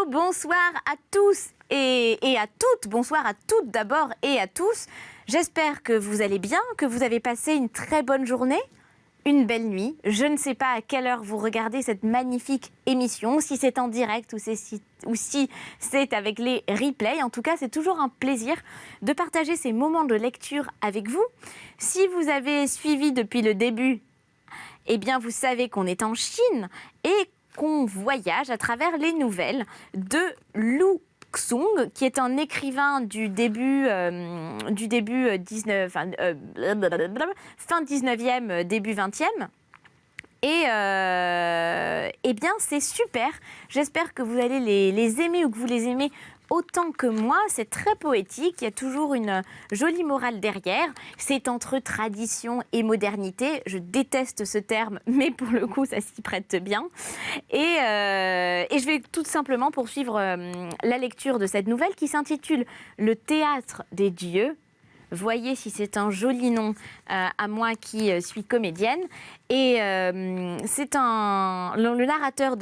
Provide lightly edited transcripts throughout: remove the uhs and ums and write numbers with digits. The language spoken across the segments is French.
bonsoir à tous et à toutes. Bonsoir à toutes d'abord et à tous. J'espère que vous allez bien, que vous avez passé une très bonne journée, une belle nuit. Je ne sais pas à quelle heure vous regardez cette magnifique émission, si c'est en direct ou si c'est avec les replays. En tout cas, c'est toujours un plaisir de partager ces moments de lecture avec vous. Si vous avez suivi depuis le début, eh bien, vous savez qu'on est en Chine et qu'on voyage à travers les nouvelles de Lu Xun, qui est un écrivain du début, fin 19e, début 20e. Et eh bien, c'est super. J'espère que vous allez les aimer ou que vous les aimez autant que moi. C'est très poétique. Il y a toujours une jolie morale derrière. C'est entre tradition et modernité. Je déteste ce terme, mais pour le coup, ça s'y prête bien. Et je vais tout simplement poursuivre la lecture de cette nouvelle qui s'intitule « Le théâtre des dieux ». Voyez si c'est un joli nom à moi qui suis comédienne. Et c'est le narrateur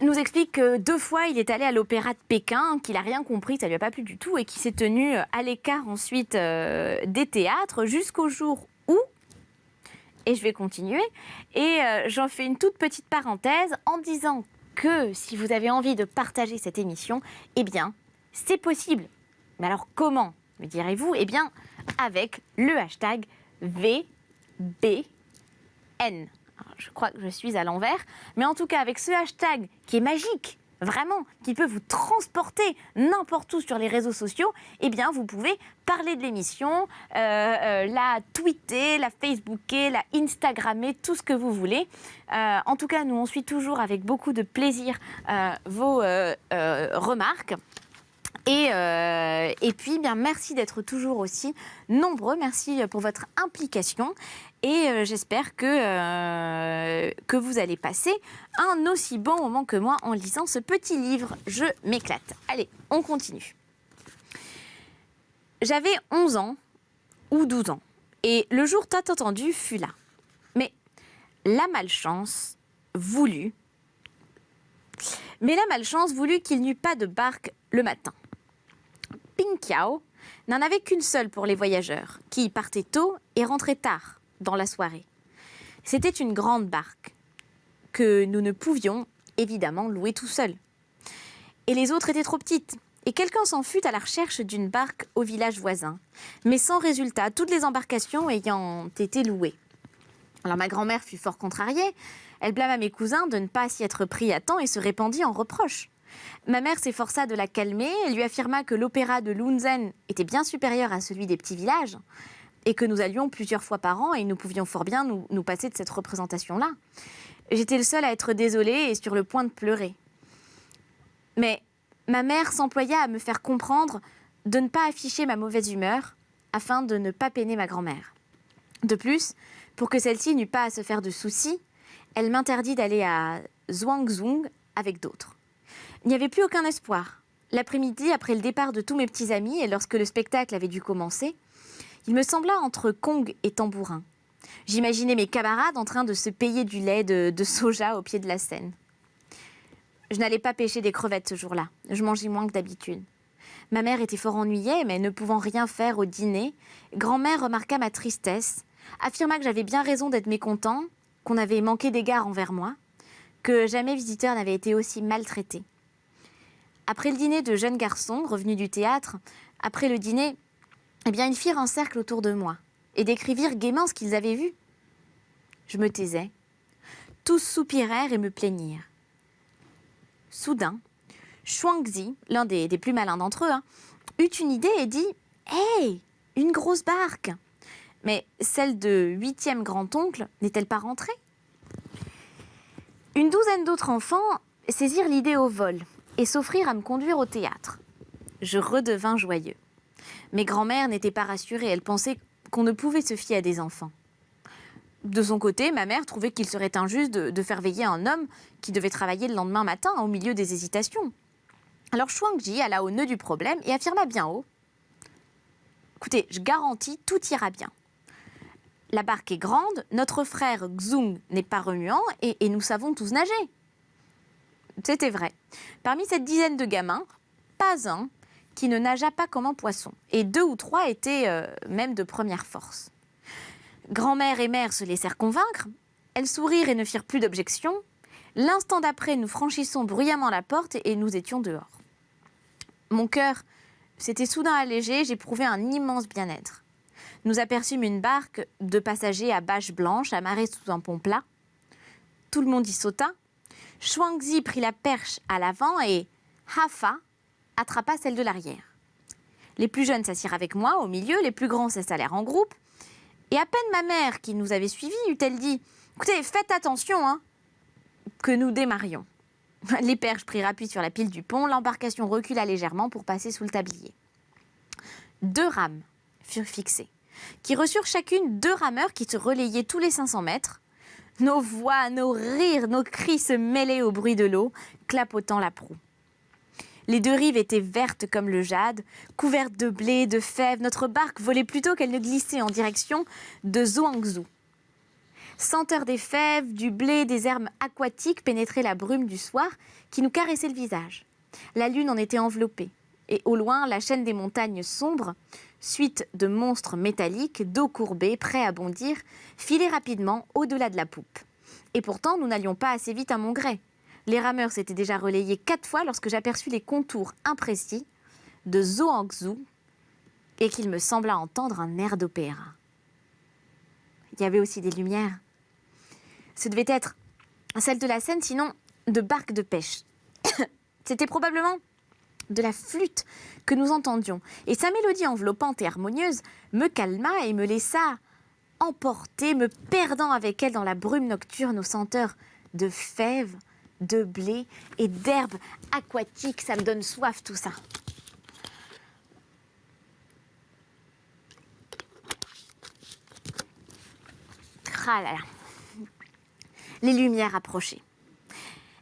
nous explique que 2 fois il est allé à l'opéra de Pékin, qu'il n'a rien compris, ça lui a pas plu du tout, et qu'il s'est tenu à l'écart ensuite des théâtres jusqu'au jour où, et je vais continuer, et j'en fais une toute petite parenthèse en disant que si vous avez envie de partager cette émission, eh bien, c'est possible. Mais alors comment, me direz-vous? Eh bien, avec le hashtag VBN. Alors, je crois que je suis à l'envers, mais en tout cas, avec ce hashtag qui est magique, vraiment, qui peut vous transporter n'importe où sur les réseaux sociaux, eh bien, vous pouvez parler de l'émission, la tweeter, la facebooker, la instagrammer, tout ce que vous voulez. En tout cas, nous, on suit toujours avec beaucoup de plaisir vos remarques. Et puis, bien, merci d'être toujours aussi nombreux. Merci pour votre implication. Et j'espère que vous allez passer un aussi bon moment que moi en lisant ce petit livre. Je m'éclate. Allez, on continue. J'avais 11 ans ou 12 ans. Et le jour tant attendu fut là. Mais la malchance voulut qu'il n'y eût pas de barque le matin. Pingqiao n'en avait qu'une seule pour les voyageurs, qui partaient tôt et rentraient tard dans la soirée. C'était une grande barque que nous ne pouvions évidemment louer tout seuls. Et les autres étaient trop petites, et quelqu'un s'en fut à la recherche d'une barque au village voisin, mais sans résultat, toutes les embarcations ayant été louées. Alors ma grand-mère fut fort contrariée, elle blâma mes cousins de ne pas s'y être pris à temps et se répandit en reproches. Ma mère s'efforça de la calmer et lui affirma que l'opéra de Lunzen était bien supérieur à celui des petits villages et que nous allions plusieurs fois par an et nous pouvions fort bien nous passer de cette représentation-là. J'étais le seul à être désolée et sur le point de pleurer. Mais ma mère s'employa à me faire comprendre de ne pas afficher ma mauvaise humeur afin de ne pas peiner ma grand-mère. De plus, pour que celle-ci n'eût pas à se faire de soucis, elle m'interdit d'aller à Zhuangzhou avec d'autres. Il n'y avait plus aucun espoir. L'après-midi, après le départ de tous mes petits amis et lorsque le spectacle avait dû commencer, il me sembla entre congue et tambourin. J'imaginais mes camarades en train de se payer du lait de soja au pied de la Seine. Je n'allais pas pêcher des crevettes ce jour-là. Je mangeais moins que d'habitude. Ma mère était fort ennuyée, mais ne pouvant rien faire au dîner, grand-mère remarqua ma tristesse, affirma que j'avais bien raison d'être mécontent, qu'on avait manqué d'égard envers moi, que jamais visiteur n'avait été aussi maltraité. Après le dîner de jeunes garçons revenus du théâtre, après le dîner, eh bien, ils firent un cercle autour de moi et décrivirent gaiement ce qu'ils avaient vu. Je me taisais. Tous soupirèrent et me plaignirent. Soudain, Shuangzi, l'un des plus malins d'entre eux, eut une idée et dit « Hey, une grosse barque !» Mais celle de 8e grand-oncle n'est-elle pas rentrée? Une douzaine d'autres enfants saisirent l'idée au vol et s'offrirent à me conduire au théâtre. Je redevins joyeux. Mais grand-mère n'était pas rassurée, elle pensait qu'on ne pouvait se fier à des enfants. De son côté, ma mère trouvait qu'il serait injuste de faire veiller un homme qui devait travailler le lendemain matin au milieu des hésitations. Alors Shuangzi alla au nœud du problème et affirma bien haut « Écoutez, je garantis, tout ira bien. La barque est grande, notre frère Xung n'est pas remuant et nous savons tous nager. » C'était vrai. Parmi cette dizaine de gamins, pas un qui ne nagea pas comme un poisson. Et 2 ou 3 étaient même de première force. Grand-mère et mère se laissèrent convaincre. Elles sourirent et ne firent plus d'objection. L'instant d'après, nous franchissons bruyamment la porte et nous étions dehors. Mon cœur s'était soudain allégé, j'éprouvais un immense bien-être. Nous aperçûmes une barque de passagers à bâche blanche amarrée sous un pont plat. Tout le monde y sauta. Shuangzi prit la perche à l'avant et Hafa attrapa celle de l'arrière. Les plus jeunes s'assirent avec moi au milieu, les plus grands s'installèrent en groupe. Et à peine ma mère, qui nous avait suivis, eut-elle dit « Écoutez, faites attention, hein !» que nous démarrions. Les perches prirent appui sur la pile du pont, l'embarcation recula légèrement pour passer sous le tablier. 2 rames furent fixées, qui reçurent chacune 2 rameurs qui se relayaient tous les 500 mètres. Nos voix, nos rires, nos cris se mêlaient au bruit de l'eau, clapotant la proue. Les 2 rives étaient vertes comme le jade, couvertes de blé, de fèves. Notre barque volait plutôt qu'elle ne glissait en direction de Zhuangzhou. Senteur des fèves, du blé, des herbes aquatiques pénétrait la brume du soir qui nous caressait le visage. La lune en était enveloppée. Et au loin, la chaîne des montagnes sombres, suite de monstres métalliques, dos courbés, prêts à bondir, filait rapidement au-delà de la poupe. Et pourtant, nous n'allions pas assez vite à mon gré. Les rameurs s'étaient déjà relayés 4 fois lorsque j'aperçus les contours imprécis de Zhuangzhou et qu'il me sembla entendre un air d'opéra. Il y avait aussi des lumières. Ce devait être celle de la Seine, sinon de barques de pêche. C'était probablement de la flûte que nous entendions. Et sa mélodie enveloppante et harmonieuse me calma et me laissa emporter, me perdant avec elle dans la brume nocturne aux senteurs de fèves, de blé et d'herbes aquatiques. Ça me donne soif tout ça. Ah là là. Les lumières approchaient.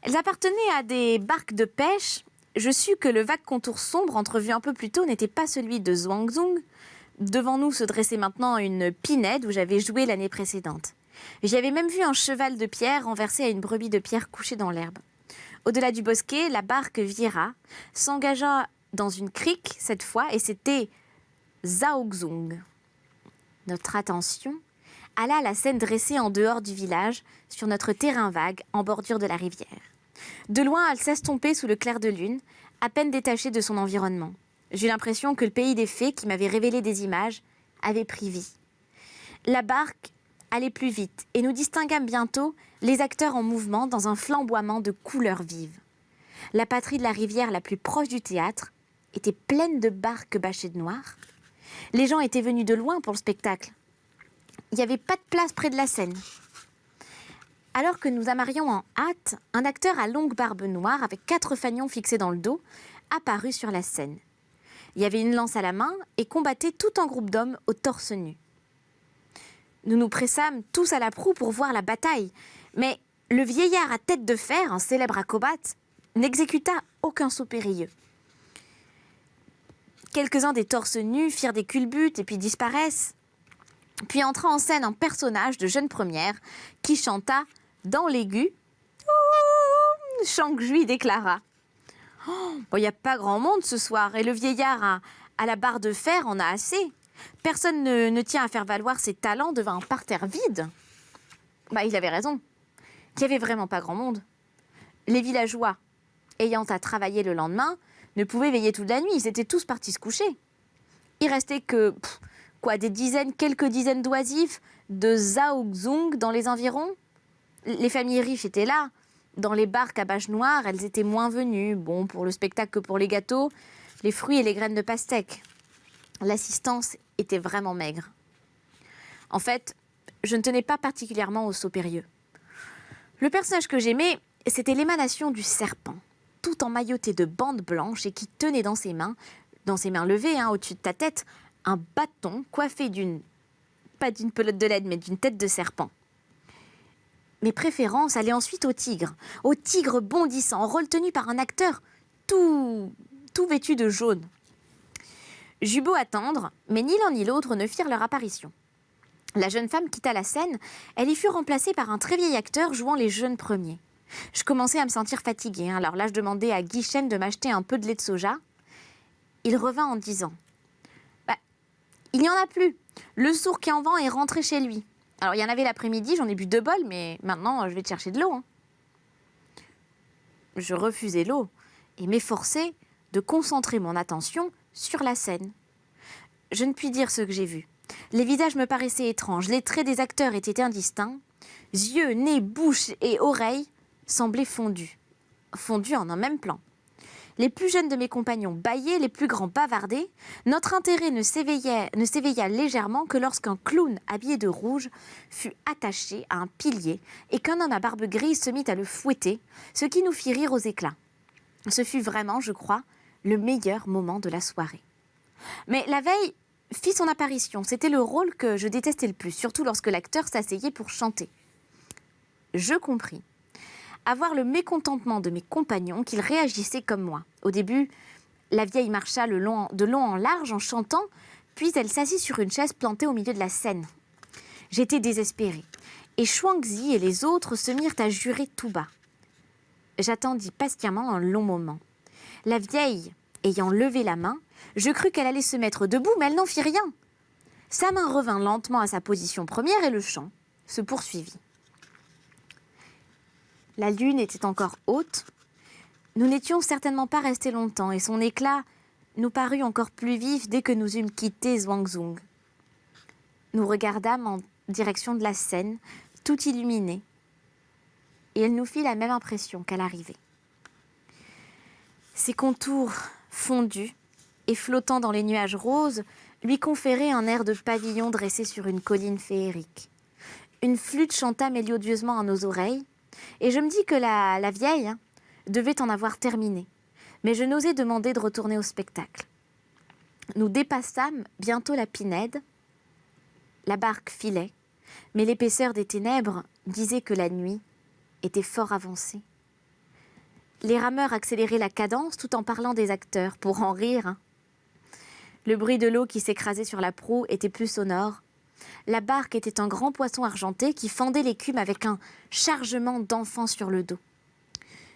Elles appartenaient à des barques de pêche. Je sus que le vague contour sombre entrevu un peu plus tôt n'était pas celui de Zhuangzhou. Devant nous se dressait maintenant une pinède où j'avais joué l'année précédente. J'y avais même vu un cheval de pierre renversé à une brebis de pierre couchée dans l'herbe. Au-delà du bosquet, la barque vira, s'engagea dans une crique cette fois, et c'était Zhaozhong. Notre attention alla à la scène dressée en dehors du village, sur notre terrain vague, en bordure de la rivière. De loin, elle s'estompait sous le clair de lune, à peine détachée de son environnement. J'eus l'impression que le pays des fées, qui m'avait révélé des images, avait pris vie. La barque allait plus vite, et nous distinguâmes bientôt les acteurs en mouvement dans un flamboiement de couleurs vives. La patrie de la rivière la plus proche du théâtre était pleine de barques bâchées de noir. Les gens étaient venus de loin pour le spectacle. Il n'y avait pas de place près de la scène. Alors que nous amarrions en hâte, un acteur à longue barbe noire avec 4 fanions fixés dans le dos apparut sur la scène. Il y avait une lance à la main et combattait tout un groupe d'hommes au torse nu. Nous nous pressâmes tous à la proue pour voir la bataille, mais le vieillard à tête de fer, un célèbre acrobate, n'exécuta aucun saut périlleux. Quelques-uns des torses nus firent des culbutes et puis disparaissent. Puis entra en scène un personnage de jeune première qui chanta dans l'aigu. Shang-Jui déclara « Il n'y a pas grand monde ce soir et le vieillard à la barre de fer en a assez. Personne ne tient à faire valoir ses talents devant un parterre vide. » Il avait raison. Il n'y avait vraiment pas grand monde. Les villageois, ayant à travailler le lendemain, ne pouvaient veiller toute la nuit. Ils étaient tous partis se coucher. Il restait que... quelques dizaines d'oisifs de Zhaozhong dans les environs. Les familles riches étaient là. Dans les barques à bâche noire, elles étaient moins venues. Bon, pour le spectacle que pour les gâteaux, les fruits et les graines de pastèque. L'assistance était vraiment maigre. En fait, je ne tenais pas particulièrement au saut périlleux. Le personnage que j'aimais, c'était l'émanation du serpent, tout emmailloté de bandes blanches et qui tenait dans ses mains levées, au-dessus de ta tête, un bâton coiffé pas d'une pelote de laine, mais d'une tête de serpent. Mes préférences allaient ensuite au tigre bondissant, rôle tenu par un acteur tout vêtu de jaune. J'eus beau attendre, mais ni l'un ni l'autre ne firent leur apparition. La jeune femme quitta la scène, elle y fut remplacée par un très vieil acteur jouant les jeunes premiers. Je commençais à me sentir fatiguée. Alors là, je demandais à Guichen de m'acheter un peu de lait de soja. Il revint en disant bah, « Il n'y en a plus. Le sourd qui en vend est rentré chez lui. Alors, il y en avait l'après-midi, j'en ai bu 2 bols, mais maintenant, je vais te chercher de l'eau. Hein. » Je refusais l'eau et m'efforçais de concentrer mon attention sur la scène. Je ne puis dire ce que j'ai vu. Les visages me paraissaient étranges, les traits des acteurs étaient indistincts. Yeux, nez, bouche et oreilles semblaient fondus en un même plan. Les plus jeunes de mes compagnons bâillaient, les plus grands bavardaient. Notre intérêt ne s'éveilla légèrement que lorsqu'un clown habillé de rouge fut attaché à un pilier et qu'un homme à barbe grise se mit à le fouetter, ce qui nous fit rire aux éclats. Ce fut vraiment, je crois, le meilleur moment de la soirée. Mais la veille fit son apparition. C'était le rôle que je détestais le plus, surtout lorsque l'acteur s'asseyait pour chanter. Je compris, à voir le mécontentement de mes compagnons, qu'ils réagissaient comme moi. Au début, la vieille marcha de long en large en chantant, puis elle s'assit sur une chaise plantée au milieu de la scène. J'étais désespérée, et Shuangzi et les autres se mirent à jurer tout bas. J'attendis patiemment un long moment. La vieille ayant levé la main, je crus qu'elle allait se mettre debout, mais elle n'en fit rien. Sa main revint lentement à sa position première et le chant se poursuivit. La lune était encore haute. Nous n'étions certainement pas restés longtemps et son éclat nous parut encore plus vif dès que nous eûmes quitté Zhuangzhou. Nous regardâmes en direction de la Seine, tout illuminée, et elle nous fit la même impression qu'à l'arrivée. Ses contours fondus et flottant dans les nuages roses lui conféraient un air de pavillon dressé sur une colline féerique. Une flûte chanta mélodieusement à nos oreilles, et je me dis que la vieille devait en avoir terminé, mais je n'osais demander de retourner au spectacle. Nous dépassâmes bientôt la Pinède. La barque filait, mais l'épaisseur des ténèbres disait que la nuit était fort avancée. Les rameurs accéléraient la cadence tout en parlant des acteurs, pour en rire. Le bruit de l'eau qui s'écrasait sur la proue était plus sonore. La barque était un grand poisson argenté qui fendait l'écume avec un chargement d'enfants sur le dos.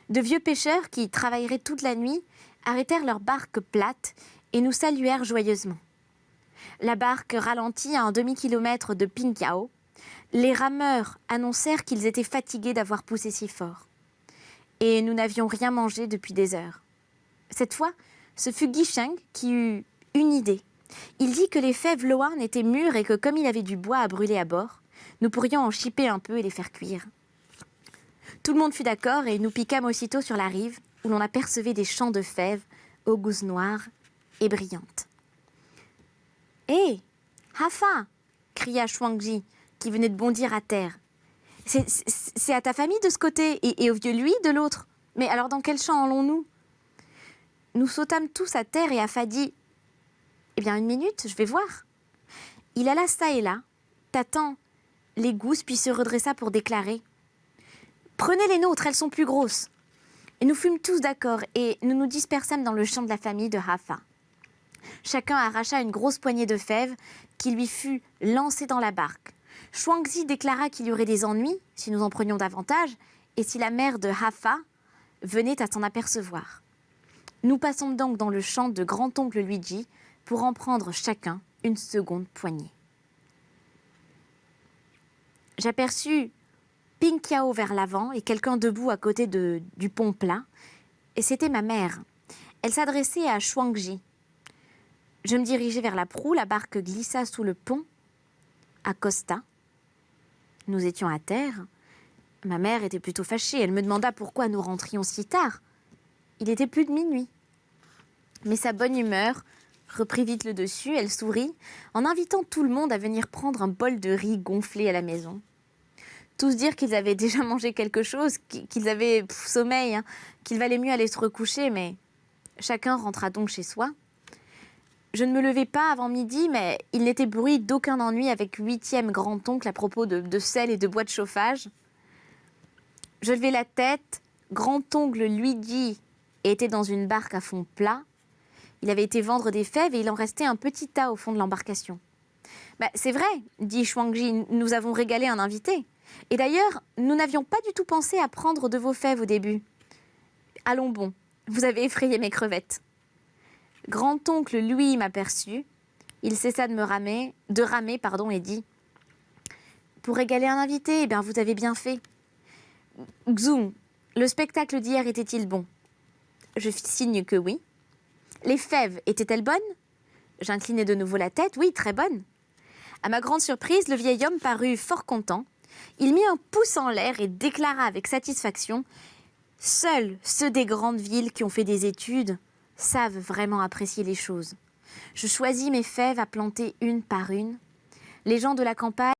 De vieux pêcheurs qui travailleraient toute la nuit arrêtèrent leur barque plate et nous saluèrent joyeusement. La barque ralentit à un demi-kilomètre de Pingqiao. Les rameurs annoncèrent qu'ils étaient fatigués d'avoir poussé si fort. Et nous n'avions rien mangé depuis des heures. Cette fois, ce fut Guicheng qui eut une idée. Il dit que les fèves Loan étaient mûres et que comme il avait du bois à brûler à bord, nous pourrions en chipper un peu et les faire cuire. Tout le monde fut d'accord et nous piquâmes aussitôt sur la rive où l'on apercevait des champs de fèves aux gousses noires et brillantes. « Hé, Hafa !» cria Shuangzi qui venait de bondir à terre. « C'est à ta famille de ce côté et au vieux lui de l'autre. Mais alors dans quel champ allons-nous » Nous sautâmes tous à terre et Hafa dit « Eh bien, 1 minute, je vais voir. » Il alla çà et là, tâtant les gousses, puis se redressa pour déclarer « Prenez les nôtres, elles sont plus grosses. » Et nous fûmes tous d'accord et nous nous dispersâmes dans le champ de la famille de Hafa. Chacun arracha une grosse poignée de fèves qui lui fut lancée dans la barque. Shuangzi déclara qu'il y aurait des ennuis si nous en prenions davantage et si la mère de Hafa venait à s'en apercevoir. Nous passons donc dans le champ de grand-oncle Luigi pour en prendre chacun une seconde poignée. J'aperçus Pingqiao vers l'avant et quelqu'un debout à côté du pont plat, et c'était ma mère. Elle s'adressait à Shuangzi. Je me dirigeai vers la proue, la barque glissa sous le pont, accosta. Nous étions à terre. Ma mère était plutôt fâchée. Elle me demanda pourquoi nous rentrions si tard. Il était plus de minuit. Mais sa bonne humeur reprit vite le dessus. Elle sourit en invitant tout le monde à venir prendre un bol de riz gonflé à la maison. Tous dirent qu'ils avaient déjà mangé quelque chose, qu'ils avaient sommeil, qu'il valait mieux aller se recoucher, mais chacun rentra donc chez soi. Je ne me levai pas avant midi, mais il n'était bruit d'aucun ennui avec 8e grand-oncle à propos de sel et de bois de chauffage. Je levai la tête, grand-oncle Luigi était dans une barque à fond plat. Il avait été vendre des fèves et il en restait un petit tas au fond de l'embarcation. « C'est vrai, dit Shuangzi, nous avons régalé un invité. Et d'ailleurs, nous n'avions pas du tout pensé à prendre de vos fèves au début. Allons bon, vous avez effrayé mes crevettes. Grand-oncle Louis m'aperçut. Il cessa de ramer, et dit « Pour régaler un invité, eh bien, vous avez bien fait. Xoum, le spectacle d'hier était-il bon ?» Je fis signe que oui. Les fèves étaient-elles bonnes? J'inclinai de nouveau la tête. Oui, très bonnes. À ma grande surprise, le vieil homme parut fort content. Il mit un pouce en l'air et déclara avec satisfaction « Seuls ceux des grandes villes qui ont fait des études savent vraiment apprécier les choses. » Je choisis mes fèves à planter une par une. Les gens de la campagne